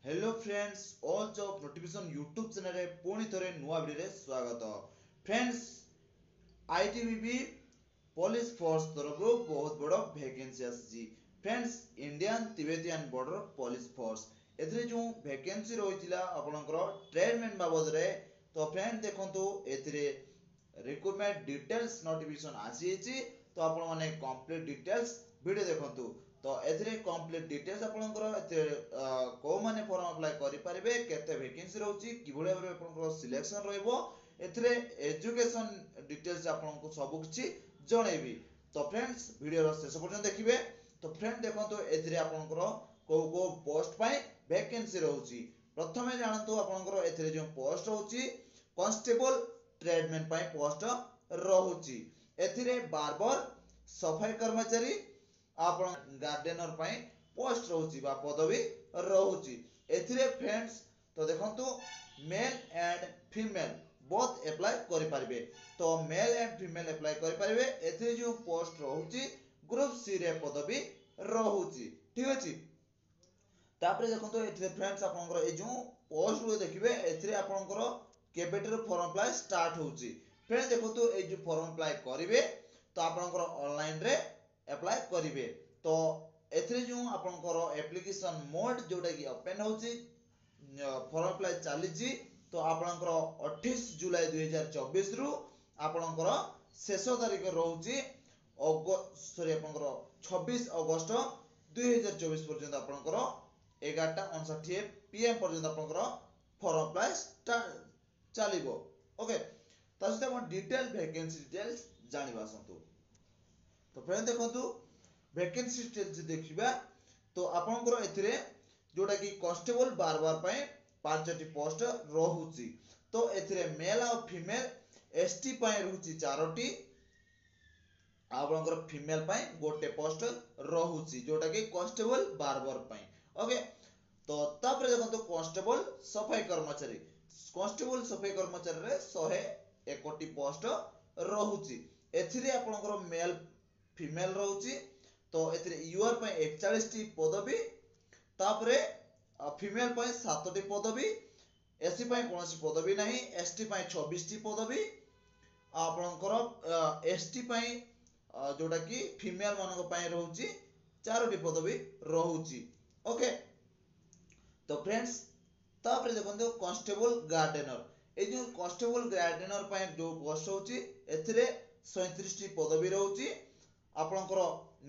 Hello friends, all job notification YouTube channel रे पुणी थरे नुआ वीडियो रे स्वागत। फ्रेंड्स, आईटीबीपी पुलिस फोर्स तरफ बहुत बड़ वैकेंसी आसी। Friends, Indian Tibetan border police force एथरे जो वैकेंसी रहितिला आपनकर ट्रेडमैन बाबद रे। तो फ्रेंड देखंतु एथरे रिक्रूटमेंट डिटेल्स नोटिफिकेशन आसी छि। तो आपण माने कंप्लीट डिटेल्स वीडियो देखंतु। तो एथरे कंप्लीट डिटेल्स आपनकर एथे को माने फॉर्म अप्लाई करि परिबे, केते वैकेंसी रहउची, किभळे भाबे आपनकर सिलेक्शन रहइबो, एथरे एजुकेशन डिटेल्स आपनको सब किछि जणैबी। तो फ्रेंड्स, वीडियो रो शेष पर्यंत देखिबे। तो फ्रेंड देखंतु एथरे आपनकर को पोस्ट पय वैकेंसी रहउची। प्रथमे जानंतु आपनकर एथरे जो पोस्ट रहउची कांस्टेबल ट्रेडमैन पय पोस्ट रहउची। एथिरे बारबर सफाई कर्मचारी आपण गार्डनर पय पोस्ट रहउची बा पदवी रहउची। एथिरे फ्रेंड्स तो देखंतु male and female both apply करि परिबे। तो मेल एंड फीमेल अप्लाई करि परिबे। एथिरे जो पोस्ट रहउची ग्रुप सी रे पदवी रहउची। ठीक अछि। तापरे देखंतु एथिरे फ्रेंड्स आपनकर ए जो पोस्ट रो देखिबे, एथिरे आपनकर केबेटर फॉर्म अप्लाई स्टार्ट होउची। फ्रेंड्स देखंतु ए जो फॉर्म अप्लाई करिवे तो आपनकर ऑनलाइन रे अप्लाई करिवे। तो एथरे जो आपनकर एप्लीकेशन मोड जोटा कि ओपन होउची, फॉर्म अप्लाई चालीची। तो आपनकर 28 जुलाई 2024 रु आपनकर शेष तारिख रहउची आपनकर 26 अगस्त 2024 पर्यंत आपनकर 11:59 PM पर्यंत आपनकर फॉर्म अप्लाई चालिबो। ओके, तासते हम डिटेल वैकेंसी डिटेल्स जानिबा सन्तु। तो फ्रेंड देखंतु वैकेंसी डिटेल्स देखिबा। तो आपनकर एथिरे जोटा कि कांस्टेबल बारबार पय 5टी पोस्ट रहउची। तो एथिरे मेल और फीमेल एसटी पय रहउची 4टी, आपनकर फीमेल पय गोटे पोस्ट रहउची जोटा कि कांस्टेबल बारबार पय। ओके, तो तापरे देखंतु कांस्टेबल सफाई कर्मचारी, कांस्टेबल सफाई कर्मचारी रे 101टी पोस्ट रहउची। एथिरे आपनकर मेल फीमेल रहउची। तो एथिरे यूआर पय 41टी पदवी, तापरे फीमेल पय 7टी पदवी, एससी पय कोनोसी पदवी नाही, एसटी पय 26टी पदवी, आपनकर एसटी पय जोटा कि फीमेल मानक पय रहउची 4टी पदवी रहउची। ओके, तो फ्रेंड्स तापरे देखंतु कांस्टेबल गार्डनर, ए जो कांस्टेबल गार्डनर पय जो पोस्ट होउची एथिरे 37टी पदवी रहउची। आपनकर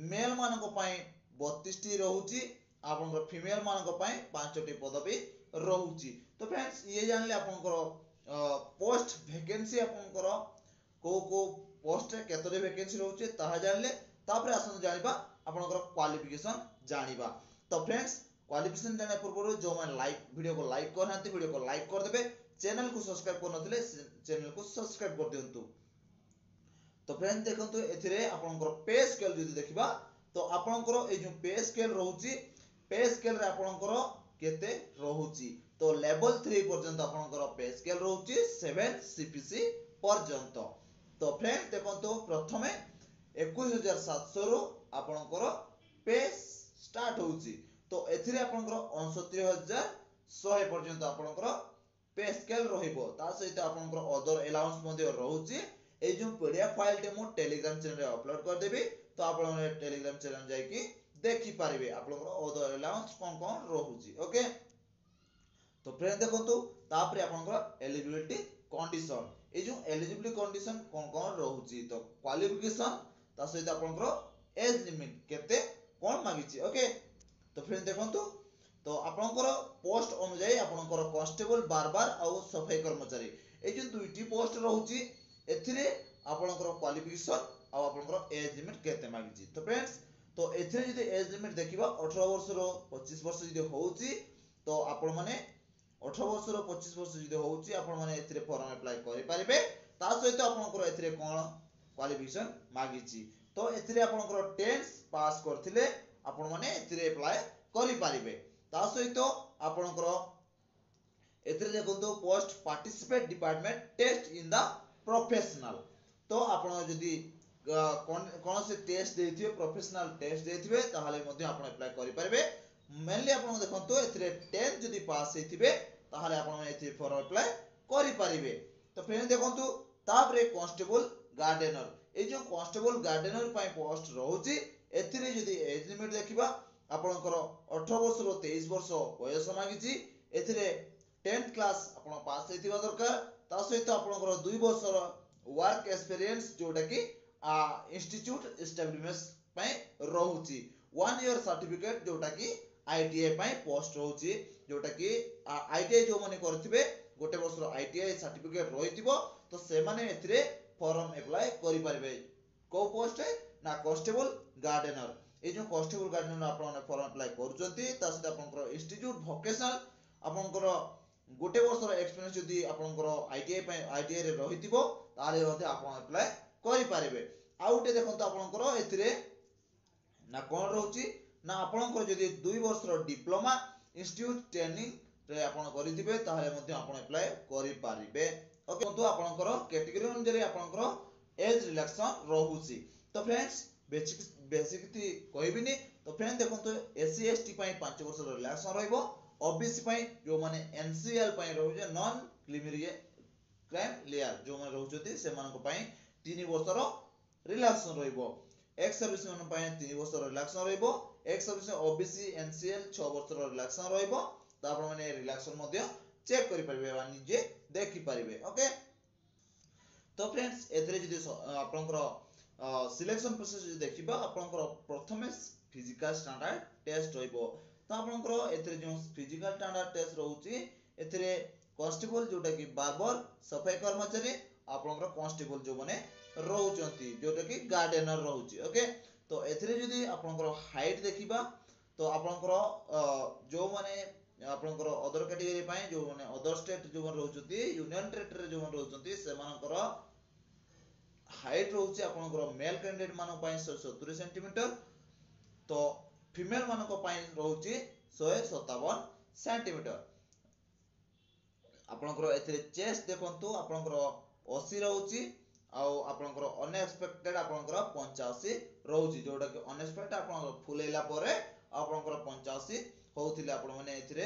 मेल मानक पय 32टी रहउची, आपनकर फीमेल मानक पय 5टी पदवी रहउची। तो फ्रेंड्स ये जानले आपनकर पोस्ट वैकेंसी आपनकर को पोस्ट रे केतरे वैकेंसी रहउची ताहा जानले। तापरे आसन जानिबा आपनकर क्वालिफिकेशन जानिबा। तो फ्रेंड्स, क्वालिफिकेशन जाने पूर्व जो मैं वीडियो को लाइक करनांती वीडियो को लाइक कर देबे, चैनल को सब्सक्राइब कर नथिले चैनल को सब्सक्राइब कर दियंतु। तो फ्रेंड्स देखंतु एथिरे आपनकर पे स्केल जदि देखिबा, तो आपनकर ए जो पे स्केल रहउची, पे स्केल रे आपनकर केते रहउची। तो लेवल 3 पर्यंत आपनकर पे स्केल रहउची 7 सीपीसी पर्यंत। तो फ्रेंड्स देखंतु प्रथमे 21700 रु आपनकर पे स्टार्ट होउची। तो एथिरे आपनकर 69100 पर्यंत आपनकर पे स्केल रहिबो। ता सहित आपनकर अदर अलाउंस मध्ये रहउची। ए जो पीडीएफ फाइल टे मो टेलीग्राम चैनल रे अपलोड कर देबी। तो आपण टेलीग्राम चैनल जाई कि देखि पारिबे आपनकर अदर अलाउंस कोन रहउची। ओके, तो फ्रेंड देखंतु तापरे आपनकर एलिजिबिलिटी कंडीशन, ए जो एलिजिबिलिटी कंडीशन कोन रहउची। तो क्वालिफिकेशन ता सहित आपनकर एज लिमिट केते कोन मागिची। ओके, तो फ्रेंड देखंतु तो आपनकर पोस्ट अनुसार आपनकर कांस्टेबल बारबार और सफाई कर्मचारी ए जो दुईटी पोस्ट रहउची, एथिरे आपनकर क्वालिफिकेशन और आपनकर एज लिमिट केते मागिची। तो फ्रेंड्स, तो एथिरे जदि एज लिमिट देखिबा 18 वर्ष रो 25 वर्ष जदि होउची, तो आपण माने 18 वर्ष रो 25 वर्ष जदि होउची आपण माने एथिरे फॉर्म अप्लाई करि परिबे। ता सहित आपनकर एथिरे कोन क्वालिफिकेशन मागिची। तो एथिरे आपनकर 10th पास करथिले आपण माने एथिरे अप्लाई करि परिबे। ता सहित आपनकर एथिरे देखंतु post participate department test in the professional. तो आपण जदि कोन से टेस्ट देथिबे, प्रोफेशनल टेस्ट देथिबे, ताहाले मध्ये आपण अप्लाई करि परिबे। मेनली आपण देखंतु एथिरे 10 जदि पास हेथिबे ताहाले आपण माने एथि फॉर्म अप्लाई करि परिबे। तो फ्रेंड देखंतु तापरे कांस्टेबल गार्डनर ए जो कांस्टेबल गार्डनर पय पोस्ट रहउची एथिरे जदि एज लिमिट देखिबा आपणकर 18 वर्ष रो 23 वर्ष बयस मागिची एथिरे 10th क्लास आपण पास हेथिबा दरकार ता सहित आपणकर 2 वर्ष रो वर्क एक्सपीरियंस जोटा कि इंस्टीट्यूट एस्टैब्लिशमेंट पय रहउची 1 ईयर सर्टिफिकेट जोटा कि आईटीआई पय पोस्ट रहउची जोटा कि आईटीआई जो माने करथिबे गोटे वर्ष रो आईटीआई सर्टिफिकेट रहिथिबो तो से माने एथिरे फॉर्म अप्लाई करि परिबे। को पोस्ट है ना कांस्टेबल गार्डनर ए जो कांस्टेबल गार्डनर आपण फॉर्म अप्लाई करूचंती ता सहित आपनकर इंस्टीट्यूट वोकेशनल आपनकर गोटे वर्ष रो एक्सपीरियंस जदि आपनकर आईटीआई रे रहिथिबो ताले मध्ये आपण अप्लाई करि परिबे। आउटे देखंतो आपनकर एथिरे ना कोन रहउची ना आपनकर जदि 2 वर्ष रो डिप्लोमा इंस्टीट्यूट ट्रेनिंग रे आपण करिथिबे ताले मध्ये आपण अप्लाई करि परिबे। ओके तो आपनकर कैटेगरी अनुसार आपनकर एज रिलैक्सन रहउची। तो फ्रेंड्स बेसिक थी कहबिनी तो फ्रेंड देखंतो एससी एसटी पय 5 वर्ष रो रिलैक्सन रहइबो ओबीसी पय जो माने एनसीएल पय रहउजे नॉन क्राइम लेयर जो माने रहउचती से मानको पय 3 वर्ष रो रिलैक्सन रहइबो। एक्स सर्विस मन पय 3 वर्ष रो रिलैक्सन रहइबो एक्स सर्विस ओबीसी एनसीएल 6 वर्ष रो रिलैक्सन रहइबो। तो आपण माने रिलैक्सन मध्ये चेक करि परिबे वा निजे देखि परिबे। ओके तो फ्रेंड्स एथरे जदि आपनकर सिलेक्शन प्रोसेस जदि देखिबा आपनकर प्रथमे फिजिकल स्टैंडर्ड टेस्ट रहइबो। तो आपनकर एथरे जो फिजिकल स्टैंडर्ड टेस्ट रहउची एथरे कांस्टेबल जोटा कि बार्बर सफाई कर्मचारी आपनकर कांस्टेबल जो माने रहउचंती जोटा कि गार्डनर रहउची। ओके तो एथरे जदि आपनकर हाइट देखिबा तो आपनकर जो माने आपनकर अदर कैटेगरी पय जो माने अदर स्टेट जो माने रहउचंती यूनियन टेरिटरी जो माने रहउचंती से मानकर हाइट रहउची आपनकर मेल कैंडिडेट मान पय 170 सेंटीमीटर तो फीमेल मान पय रहउची 157 सेंटीमीटर। आपनकर एथरे चेस्ट देखंतु आपनकर 80 रहउची आउ आपनकर अनएक्सपेक्टेड आपनकर 85 रहउची जोटा कि अनएक्सपेक्टेड आपन फुलेला परे आपनकर 85 होउथिले आपण माने एथिरे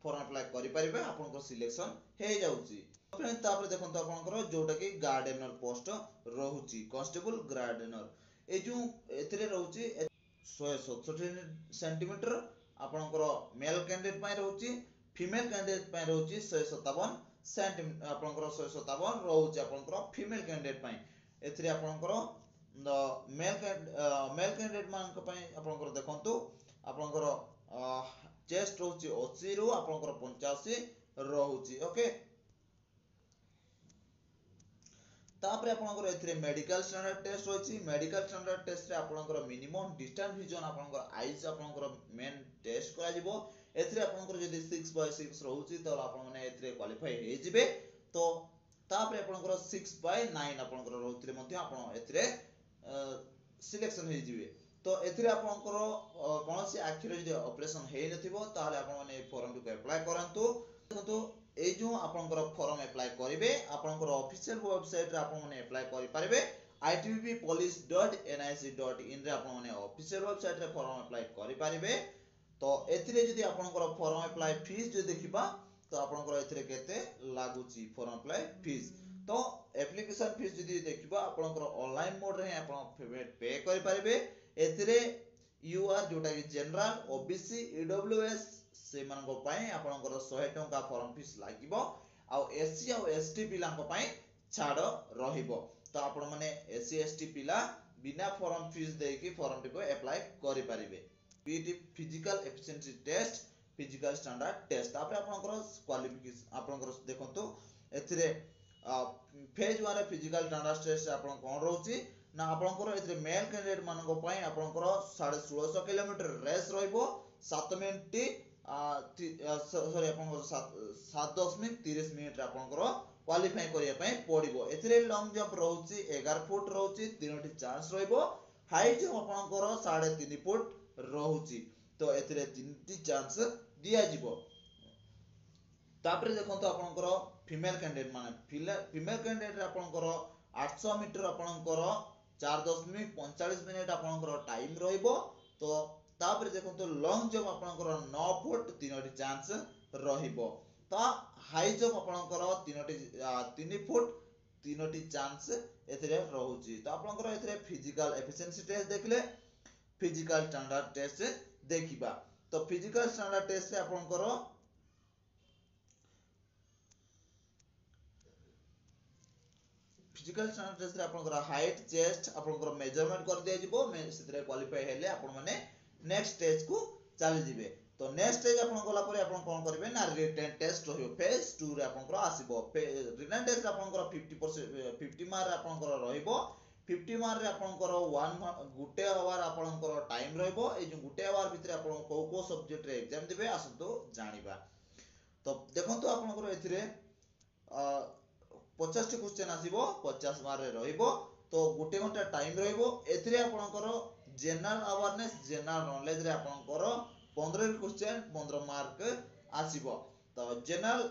फॉर्म अप्लाई करि परिबे आपनकर सिलेक्शन हे जाउची। फ्रेंड तापर देखंतु आपनकर जोटा कि गार्डनर पोस्ट रहउची कांस्टेबल गार्डनर ए जो एथिरे रहउची 167 सेंटीमीटर आपनकर मेल कैंडिडेट पय रहउची फीमेल कैंडिडेट पय रहउची 157 सेंटीमीटर आपनकर 157 रहउची आपनकर फीमेल कैंडिडेट पय एथिरे आपनकर मेल कैंडिडेट मान पय आपनकर देखंतु आपनकर चेस्ट रहउची 80 रु आपनकर 85 रहउची। ओके तापर आपनकर एथिरे मेडिकल स्टैंडर्ड टेस्ट होची मेडिकल स्टैंडर्ड टेस्ट रे आपनकर मिनिमम डिस्टेंस विजन आपनकर आईज आपनकर मेन टेस्ट करा जिवो एथिरे आपनकर जदी 6/6 रहउची त आपन माने एथिरे क्वालिफाई हे जिवे। तो तापर आपनकर 6/9 आपनकर रहउथिले मध्ये आपन एथिरे सिलेक्शन हे जिवे। तो एथिरे आपनकर कोनोसी आखिरे जदी ऑपरेशन हे नथिबो ताहाले आपन माने फॉर्म को अप्लाई करंतु। तो ए जो आपनकर फॉर्म अप्लाई करिवे आपनकर ऑफिशियल वेबसाइट रे आपन माने अप्लाई करि परिबे itbpolice.nic.in रे आपन माने ऑफिशियल वेबसाइट रे फॉर्म अप्लाई करि परिबे। तो एथिरे जदी आपनकर फॉर्म अप्लाई फीस जो देखिबा तो आपनकर एथिरे केते लागुची फॉर्म अप्लाई फीस। तो एप्लीकेशन फीस जदी देखिबा आपनकर ऑनलाइन मोड रे आपन पेमेंट पे करि परिबे। एथिरे यूआर जोटा कि जनरल ओबीसी ईडब्ल्यूएस से मानको पय आपनकर 100 टंका फॉर्म फीस लागिबो आ एससी आ एसटी पिला को पय छाड़ रहिबो। तो आपण माने एससी एसटी पिला बिना फॉर्म फीस देकी फॉर्म को अप्लाई करि परिबे। PT physical efficiency test physical standard test तापर आपनकर क्वालिफिकेशन आपनकर देखंतु एथिरे फेज 1 रे फिजिकल स्टैंडर्ड टेस्ट आपन कोन रहउची ना आपनकर एथिरे मेल कैंडिडेट मानको पय आपनकर 1650 किलोमीटर रेस रहइबो 7 मिनिट सॉरी आपनकर 7.30 मिनिट रे आपनकर क्वालिफाई करिया पय पडिबो। एथिरे लॉन्ग जंप रहउची 11 फुट रहउची 3टी चांस रहइबो हाइट जंप आपनकर 3.5 फुट रहउची तो एथिरे 3टी चांस दिया जिवो। तापर देखंतो आपनकर फीमेल कैंडिडेट माने फीमेल कैंडिडेट रे आपनकर 800 मीटर आपनकर 4.45 मिनिट आपनकर टाइम रहइबो। तो तापर देखो लॉन्ग जंप आपनकर 9 फुट 3टी चांस रहिबो। तो हाई जंप आपनकर 3 फुट 3टी चांस एथिरे रहउची। तो आपनकर एथिरे फिजिकल एफिशिएंसी टेस्ट देखले, फिजिकल स्टैंडर्ड टेस्ट देखिबा। तो फिजिकल स्टैंडर्ड टेस्ट रे आपनकर फिजिकल स्टैंडर्ड टेस्ट रे आपनकर हाइट चेस्ट आपनकर मेजरमेंट कर दिया जिवो, सेतिरे क्वालिफाई हेले आपन माने नेक्स्ट स्टेज को चली जिवे। तो नेक्स्ट स्टेज आपन गला परे आपन कोन करबे ना रिटन टेस्ट रहियो, फेज 2 रे आपनकर आसीबो। रिटन टेस्ट आपनकर 50% 50 मार्क आपनकर रहिबो। 50 मार्क रे आपनकर 1 गुटे आवर आपनकर टाइम रहिबो। ए जो गुटे आवर भितरे आपन को सब्जेक्ट रे एग्जाम दिबे आसतो जानिबा। तो देखंतु आपनकर एथिरे 50 टी क्वेश्चन आसीबो, 50 मार्क रे रहिबो। तो गुटे घंटा टाइम रहिबो। एथिरे आपनकर जनरल अवेयरनेस जनरल नॉलेज रे आपनकर 15 क्वेश्चन 15 मार्क आसीबो। तो जनरल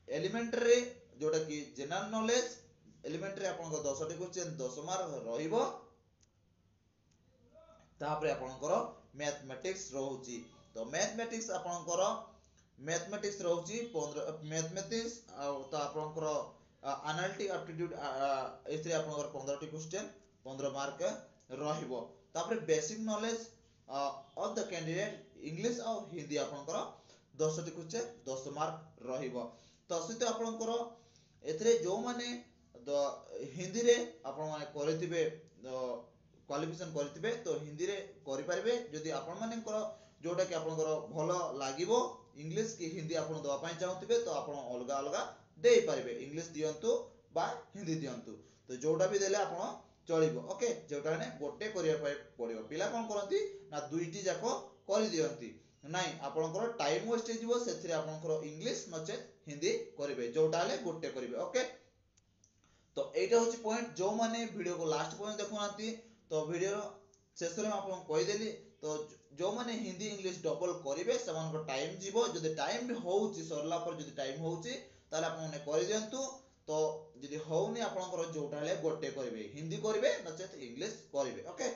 एलिमेंटरी जोटा कि जनरल नॉलेज एलिमेंटरी आपनकर 10 टी क्वेश्चन 10 मार्क रहिबो। तापरे आपनकर मैथमेटिक्स रहउची। तो मैथमेटिक्स आपनकर मैथमेटिक्स रहउची 15 मैथमेटिक्स तो आपनकर एनालिटिक एप्टीट्यूड एथिरे आपनकर 15 टी क्वेश्चन 15 मार्क रहिबो। तापरे basic knowledge of the candidate English और हिंदी आपनकर 10 टी क्वेश्चन 10 मार्क रहिबो। तो सहित आपनकर एथिरे जो माने हिंदी रे आपन माने करथिबे क्वालिफिकेशन करथिबे तो हिंदी रे करि परिबे। जदि आपन मानेकर जोटा कि आपनकर भलो लागिवो इंग्लिश कि हिंदी आपन दवा पई चाहथिबे तो आपन अलगा अलगा देई परिबे, इंग्लिश दियंतु बा हिंदी दियंतु। तो जोटा भी देले आपन चलिबो। ओके, जोटा ने गोटे करिया पई पड़िबो। पिला कोन करंती ना दुईटी जाको करि दियंती नाही, आपनकर टाइम वेस्ट हेजिवो। सेथिरे आपनकर इंग्लिश नचे हिंदी करिवे, जोटा ले गोटे करिवे। ओके, तो एटा होची पॉइंट। जो माने वीडियो को लास्ट पॉइंट देखुनांती तो वीडियो शेष रे आपन कहि देली। तो जो माने हिंदी इंग्लिश डबल करिवे समान टाइम जीवो। जदि टाइम भी होउची सरला पर जदि टाइम होउची ताले आपन माने करि दियंतु। तो जदि होउनी आपनकर जोटा ले गोटे करिवे, हिंदी करिवे नचेत इंग्लिश करिवे। ओके,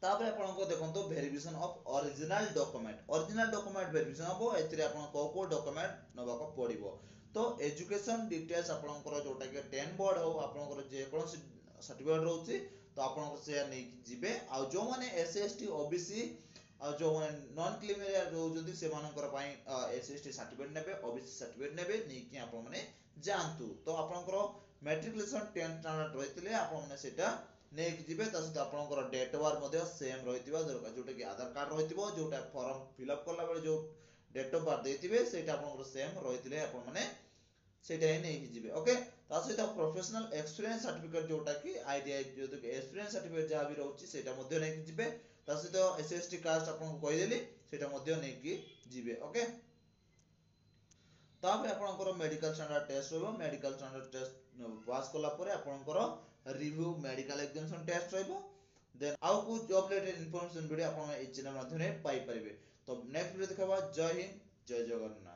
तापर आपनको देखंतो verification of original document. Original document verification हबो। एथिरे आपन को डॉक्यूमेंट नबा को पड़िबो। तो एजुकेशन डिटेल्स आपनकर जोटा के 10 बोर्ड हो आपनकर जे कोनसी सर्टिफिकेट रहउची तो आपनकर से नै जिबे। आ जो माने एससी एसटी ओबीसी आ जो माने नॉन क्रिमिनल रहउजंती से मानकर पई एससी एसटी सर्टिफिकेट नेबे, ओबीसी सर्टिफिकेट नेबे नै कि आपन माने जानतु। तो आपनकर मैट्रिकुलेशन 10 स्टैंडर्ड रहितले आपन माने सेटा नै जिबे। त सहित आपनकर डेट ऑफ बर्थ मध्ये सेम रहितिबा दरकार, जोटा कि आधार कार्ड रहितिबो, जोटा फॉर्म फिल अप करला बेले जो डेट ऑफ बर्थ देतिबे सेटा आपनकर सेम रहितले आपन माने सेटा ही नै जिबे। ओके, ता सहित प्रोफेशनल एक्सपीरियंस सर्टिफिकेट जोटा कि आईटीआई जो कि एक्सपीरियंस सर्टिफिकेट जहा भी रहउची सेटा मध्ये नै जिबे। ता सहित एसएसटी कास्ट आपन को कहि देली सेटा मध्ये नै कि जिबे। ओके, तापर आपनकर मेडिकल स्टैंडर्ड टेस्ट रहबो। मेडिकल स्टैंडर्ड टेस्ट पास करला परे आपनकर रिव्यू मेडिकल एग्जामिनेशन टेस्ट रहबो। देन आउ को जॉब रिलेटेड इंफॉर्मेशन वीडियो आपन ए चैनल माध्यम रे पाई परिबे। तो नेक्स्ट वीडियो देखबा। जय हिंद, जय जगन्नाथ।